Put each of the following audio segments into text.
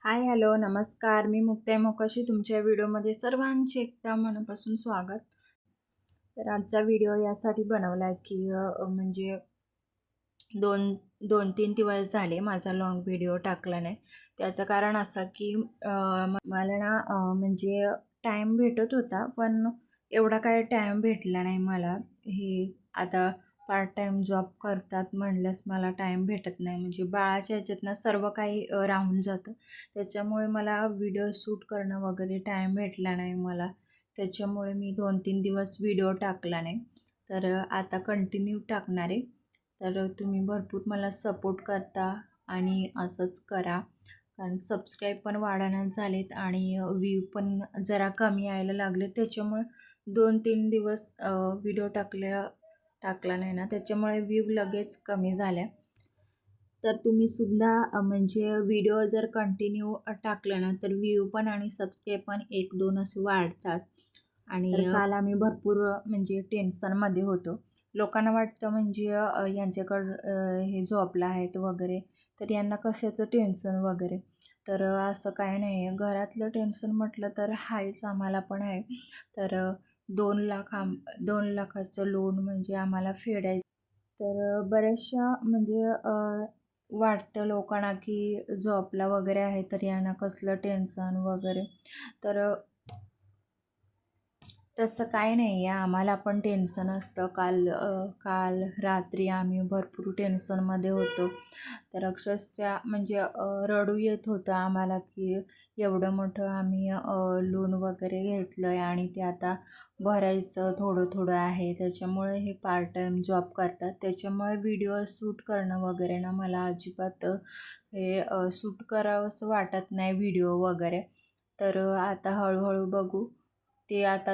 हाय, hello, नमस्कार. मी मुक्ताई मोकाशी तुमच्या व्हिडिओमध्ये सर्वांचे एकदा मनापासून स्वागत. तर आजचा व्हिडिओ यासाठी बनवला आहे की म्हणजे दोन दोन तीन दिवस झाले माझा लॉंग व्हिडिओ टाकला नाही. त्याचं कारण असं की मला ना म्हणजे टाईम भेटत होता, पण एवढा काय टाईम भेटला नाही मला. हे आता पार्ट टाईम जॉब करतात म्हणल्यास मला टाईम भेटत नाही, म्हणजे बाळाच्या ह्याच्यातनं सर्व काही राहून जातं. त्याच्यामुळे मला व्हिडिओ शूट करणं वगैरे टाईम भेटला नाही मला. त्याच्यामुळे मी 2-3 दिवस व्हिडिओ टाकला नाही. तर आता कंटिन्यू टाकणार आहे. तर तुम्ही भरपूर मला सपोर्ट करता आणि असंच करा, कारण सबस्क्राईब पण वाढण्यात झालेत आणि व्ह्यू पण जरा कमी यायला लागले. त्याच्यामुळे 2-3 दिवस व्हिडिओ टाकला नाही ना, त्याच्यामुळे व्ह्यू लगेच कमी झाल्या. तर तुम्ही सुद्धा म्हणजे व्हिडिओ जर कंटिन्यू टाकलं ना, तर व्ह्यू पण आणि सबस्क्राईब पण 1-2 असे वाढतात. आणि काल आम्ही भरपूर म्हणजे टेन्शनमध्ये होतो. लोकांना वाटतं म्हणजे यांच्याकडं हे जॉबला आहेत वगैरे, तर यांना कशाचं टेन्शन वगैरे. तर असं काय नाही आहे. घरातलं टेन्शन म्हटलं तर आहेच, आम्हाला पण आहे. तर 2 लाखाचं लोन म्हणजे आम्हाला फेडायचं. तर बऱ्याचशा म्हणजे वाटतं लोकांना की जॉबला वगैरे आहे तर यांना कसलं टेन्शन वगैरे. तर तसं काही नाही आहे, आम्हाला पण टेन्शन असतं. काल रात्री आम्ही भरपूर टेन्शनमध्ये होतो. तर अक्षरशः म्हणजे रडू येत होतं आम्हाला की एवढं मोठं आम्ही लोन वगैरे घेतलं आहे आणि ते आता भरायचं थोडं थोडं आहे. त्याच्यामुळे हे पार्ट टाईम जॉब करतात. त्याच्यामुळे व्हिडिओ शूट करणं वगैरे ना मला अजिबात हे शूट करावंसं वाटत नाही व्हिडिओ वगैरे. तर आता हळूहळू बघू. ते आता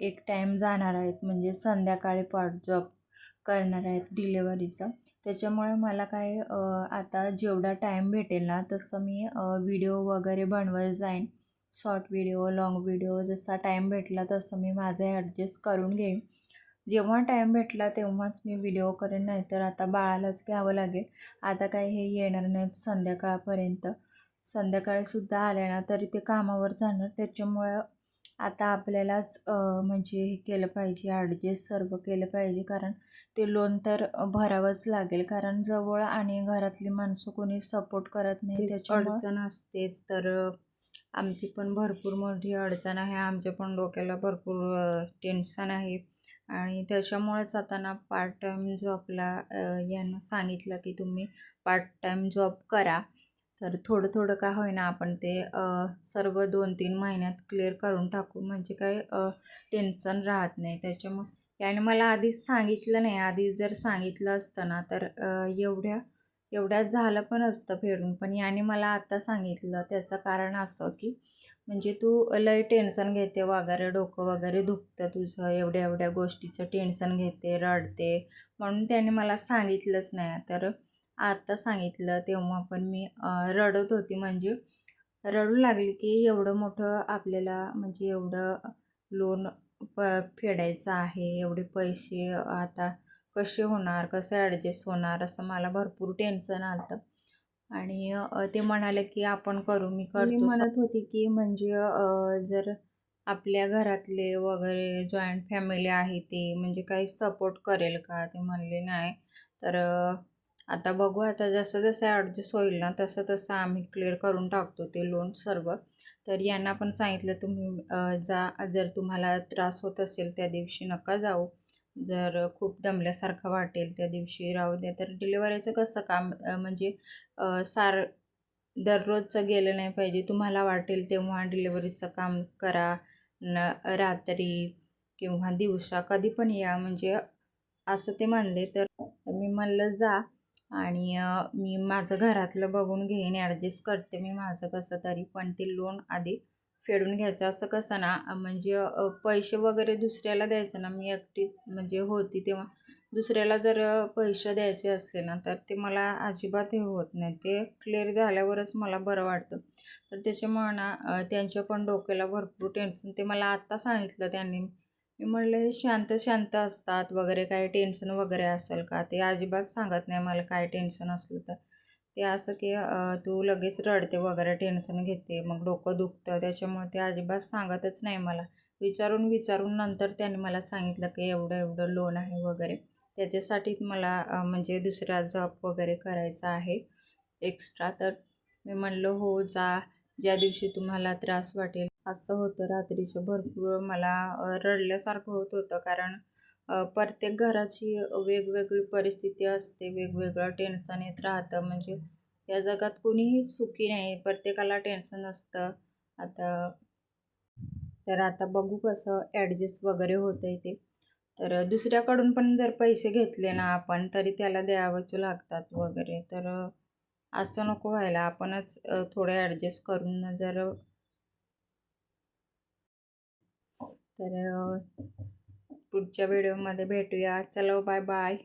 एक टाईम जाणार आहेत, म्हणजे संध्याकाळी पार्ट जॉब करणार आहेत डिलेवरीचं. त्याच्यामुळे मला काय आता जेवढा टाईम भेटेल ना तसं मी व्हिडिओ वगैरे बनवत जाईन. शॉर्ट व्हिडिओ, लाँग व्हिडिओ जसा टाईम भेटला तसं मी माझं ॲडजस्ट करून घेईन. जेव्हा टाईम भेटला तेव्हाच मी व्हिडिओ करेन, नाहीतर आता बाळालाच घ्यावं लागेल. आता काय हे येणार नाहीत संध्याकाळपर्यंत. संध्याकाळीसुद्धा आले ना तरी ते कामावर जाणार. त्याच्यामुळं आता आपल्यालाच म्हणजे हे केलं पाहिजे, ॲडजस्ट सर्व केलं पाहिजे, कारण ते लोन तर भरावंच लागेल. कारण जवळ आणि घरातली माणसं कोणी सपोर्ट करत नाही, त्याच्यामुळं अडचण असतेच. तर आमची पण भरपूर मोठी अडचण आहे. आमच्या पण डोक्याला भरपूर टेन्शन आहे आणि त्याच्यामुळेच आता ना पार्ट टाईम जॉबला यांना सांगितलं की तुम्ही पार्ट टाईम जॉब करा. तर थोडं थोडं का होईना आपण ते सर्व 2-3 महिन्यात क्लिअर करून टाकू, म्हणजे काय टेन्शन राहत नाही. त्याच्यामुळे याने मला आधीच सांगितलं नाही. आधीच जर सांगितलं असतं ना तर एवढ्यात झालं पण असतं फेडून. पण याने मला आता सांगितलं. त्याचं कारण असं की म्हणजे तू लय टेन्शन घेते वगैरे, डोकं वगैरे दुखतं तुझं, एवढ्या एवढ्या गोष्टीचं टेन्शन घेते, रडते, म्हणून त्याने मला सांगितलंच नाही. तर आता सांगितलं तेव्हा पण मी रडत होती, म्हणजे रडू लागली की एवढं मोठं आपल्याला म्हणजे एवढं लोन फेडायचं आहे, एवढे पैसे आता कसे होणार, कसं ॲडजस्ट होणार, असं मला भरपूर टेन्शन आलं. आणि ते म्हणाले की आपण करू, मी करतो. म्हणत होती की म्हणजे जर आपल्या घरातले वगैरे जॉईंट फॅमिली आहे ते म्हणजे काही सपोर्ट करेल का, ते म्हणले नाही. तर आता बघू, आता जसं जसं ॲडजस्ट होईल ना तसं तसं आम्ही क्लिअर करून टाकतो ते लोन सर्व. तर यांना पण सांगितलं तुम्ही जर तुम्हाला त्रास होत असेल त्या दिवशी नका जाऊ. जर खूप दमल्यासारखं वाटेल त्या दिवशी राहू द्या. तर डिलिव्हरीचं कसं काम म्हणजे दररोजचं गेलं नाही पाहिजे. तुम्हाला वाटेल तेव्हा डिलिव्हरीचं काम करा, रात्री किंवा दिवसा कधी पण या, म्हणजे असं ते म्हणले. तर मी म्हणलं जा, आणि मी माझं घरातलं बघून घेईन, ॲडजस्ट करते मी माझं कसं तरी, पण ते लोन आधी फेडून घ्यायचं. असं कसं ना म्हणजे पैसे वगैरे दुसऱ्याला द्यायचं ना, मी एकटी म्हणजे होती तेव्हा दुसऱ्याला जर पैसे द्यायचे असले ना तर ते मला अजिबात हे होत नाही. ते क्लिअर झाल्यावरच मला बरं वाटतं. तर त्याच्यामुळं ना त्यांच्या पण डोक्याला भरपूर टेन्शन. ते मला आत्ता सांगितलं त्यांनी. मी म्हणलं हे शांत शांत असतात वगैरे, काही टेन्शन वगैरे असेल का, ते अजिबात सांगत नाही मला काय टेन्शन असलं तर. ते असं की तू लगेच रडते वगैरे, टेन्शन घेते, मग डोकं दुखतं, त्याच्यामुळे ते अजिबात सांगतच नाही मला. विचारून विचारून नंतर त्याने मला सांगितलं की एवढं एवढं लोन आहे वगैरे. त्याच्यासाठी मला म्हणजे दुसरा जॉब वगैरे करायचा आहे एक्स्ट्रा. तर मी म्हणलं हो जा, ज्या दिवशी तुम्हाला त्रास वाटेल. असं होतं रात्रीचं भरपूर मला रडल्यासारखं होत होतं, कारण प्रत्येक घराची वेगवेगळी परिस्थिती असते, वेगवेगळं टेन्शन येत राहतं. म्हणजे या जगात कोणीही सुखी नाही, प्रत्येकाला टेन्शन असतं. आता तर आता बघू कसं ॲडजस्ट वगैरे होतंय ते. तर दुसऱ्याकडून पण जर पैसे घेतले ना आपण, तरी त्याला द्यावंच लागतात वगैरे. तर असं नको व्हायला, आपणच थोडं ॲडजस्ट करून जर. तर पुढच्या व्हिडिओमध्ये भेटूया. चलो बाय बाय.